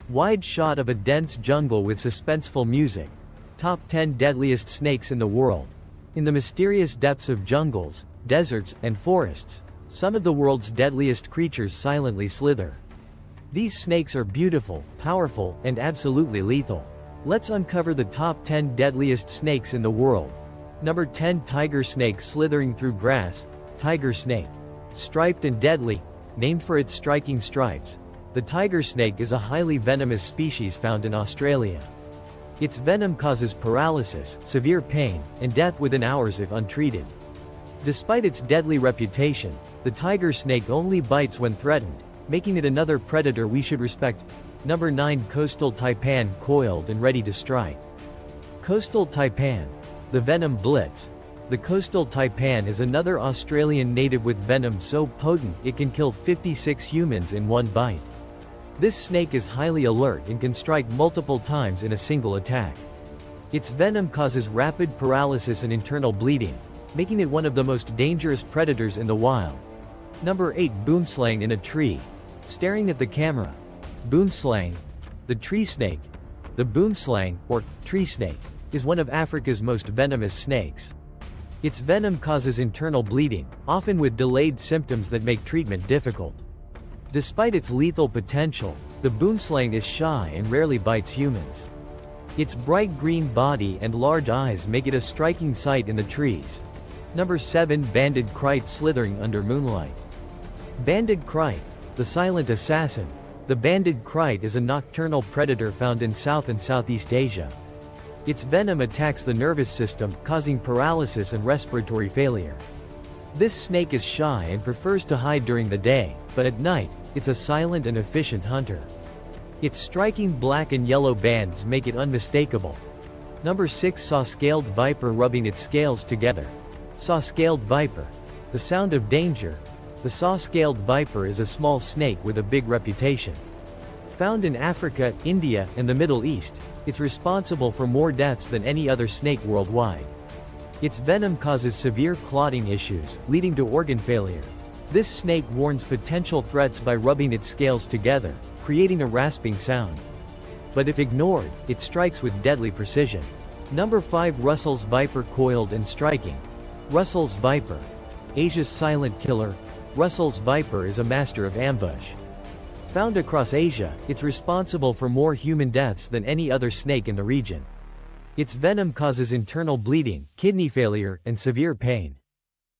Wide shot of a dense jungle with suspenseful music. Top 10 deadliest snakes in the world. In the mysterious depths of jungles, deserts, and forests, some of the world's deadliest creatures silently slither. These snakes are beautiful, powerful, and absolutely lethal. Let's uncover the top 10 deadliest snakes in the world. Number 10. Tiger snake slithering through grass. Tiger snake. Striped and deadly, named for its striking stripes, the tiger snake is a highly venomous species found in Australia. Its venom causes paralysis, severe pain, and death within hours if untreated. Despite its deadly reputation, the tiger snake only bites when threatened, making it another predator we should respect. Number 9. Coastal taipan coiled and ready to strike. Coastal taipan. The venom blitz. The coastal taipan is another Australian native with venom so potent it can kill 56 humans in one bite. This snake is highly alert and can strike multiple times in a single attack. Its venom causes rapid paralysis and internal bleeding, making it one of the most dangerous predators in the wild. Number 8. Boomslang in a tree. Staring at the camera. Boomslang. The tree snake. The boomslang, or tree snake, is one of Africa's most venomous snakes. Its venom causes internal bleeding, often with delayed symptoms that make treatment difficult. Despite its lethal potential, the boomslang is shy and rarely bites humans. Its bright green body and large eyes make it a striking sight in the trees. Number 7. Banded kite slithering under moonlight. Banded kite, the silent assassin. The banded kite is a nocturnal predator found in South and Southeast Asia. Its venom attacks the nervous system, causing paralysis and respiratory failure. This snake is shy and prefers to hide during the day, but at night, it's a silent and efficient hunter. Its striking black and yellow bands make it unmistakable. Number 6. Saw-scaled viper rubbing its scales together. Saw-scaled viper. The sound of danger. The saw-scaled viper is a small snake with a big reputation. Found in Africa, India, and the Middle East, it's responsible for more deaths than any other snake worldwide. Its venom causes severe clotting issues, leading to organ failure. This snake warns potential threats by rubbing its scales together, creating a rasping sound. But if ignored, it strikes with deadly precision. Number 5. Russell's viper coiled and striking. Russell's viper. Asia's silent killer, Russell's viper is a master of ambush. Found across Asia, it's responsible for more human deaths than any other snake in the region. Its venom causes internal bleeding, kidney failure, and severe pain.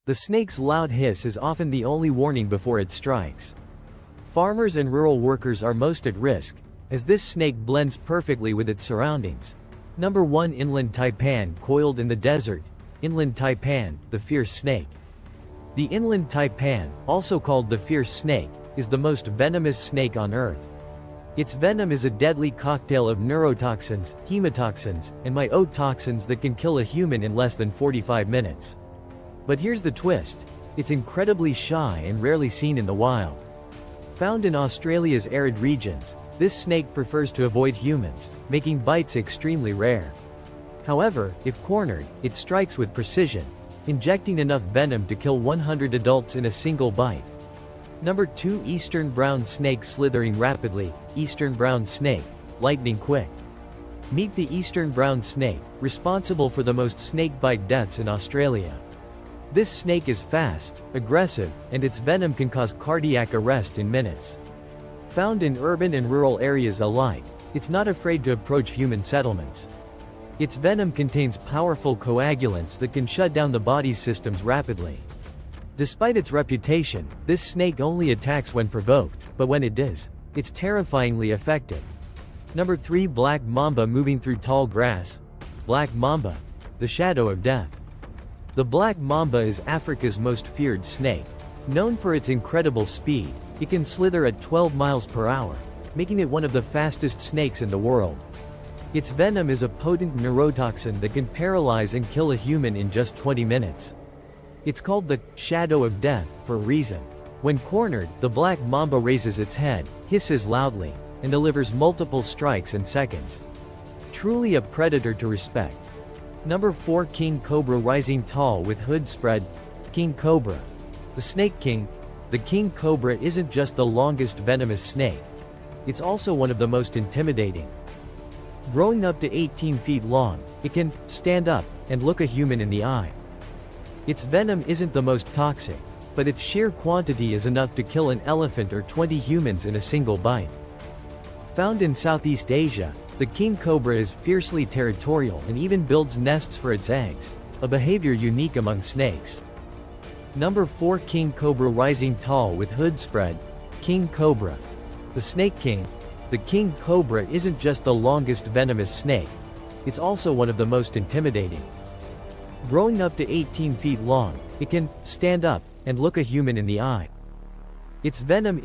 The snake's loud hiss is often the only warning before it strikes. Farmers and rural workers are most at risk, as this snake blends perfectly with its surroundings. Number 1. Inland Taipan coiled in the desert. Inland Taipan, the fierce snake. The Inland Taipan, also called the fierce snake, is the most venomous snake on Earth. Its venom is a deadly cocktail of neurotoxins, hemotoxins, and mycotoxins that can kill a human in less than 45 minutes. But here's the twist. It's incredibly shy and rarely seen in the wild. Found in Australia's arid regions, this snake prefers to avoid humans, making bites extremely rare. However, if cornered, it strikes with precision, injecting enough venom to kill 100 adults in a single bite. Number 2. Eastern brown snake slithering rapidly. Eastern brown snake, lightning quick. Meet the eastern brown snake, responsible for the most snakebite deaths in Australia. This snake is fast, aggressive, and its venom can cause cardiac arrest in minutes. Found in urban and rural areas alike, it's not afraid to approach human settlements. Its venom contains powerful coagulants that can shut down the body's systems rapidly. Despite its reputation, this snake only attacks when provoked, but when it does, it's terrifyingly effective. Number 3. Black mamba moving through tall grass. Black mamba, the shadow of death. The black mamba is Africa's most feared snake. Known for its incredible speed, it can slither at 12 miles per hour, making it one of the fastest snakes in the world. Its venom is a potent neurotoxin that can paralyze and kill a human in just 20 minutes. It's called the shadow of death for a reason. When cornered, the black mamba raises its head, hisses loudly, and delivers multiple strikes in seconds. Truly a predator to respect. Number 4. King Cobra rising tall with hood spread. King Cobra. The Snake King. The King Cobra isn't just the longest venomous snake. It's also one of the most intimidating. Growing up to 18 feet long, it can stand up and look a human in the eye. Its venom isn't the most toxic, but its sheer quantity is enough to kill an elephant or 20 humans in a single bite. Found in Southeast Asia, the king cobra is fiercely territorial and even builds nests for its eggs, a behavior unique among snakes. Number 4. King cobra rising tall with hood spread. King cobra. The snake king. The king cobra isn't just the longest venomous snake. It's also one of the most intimidating. Growing up to 18 feet long, it can stand up and look a human in the eye. Its venom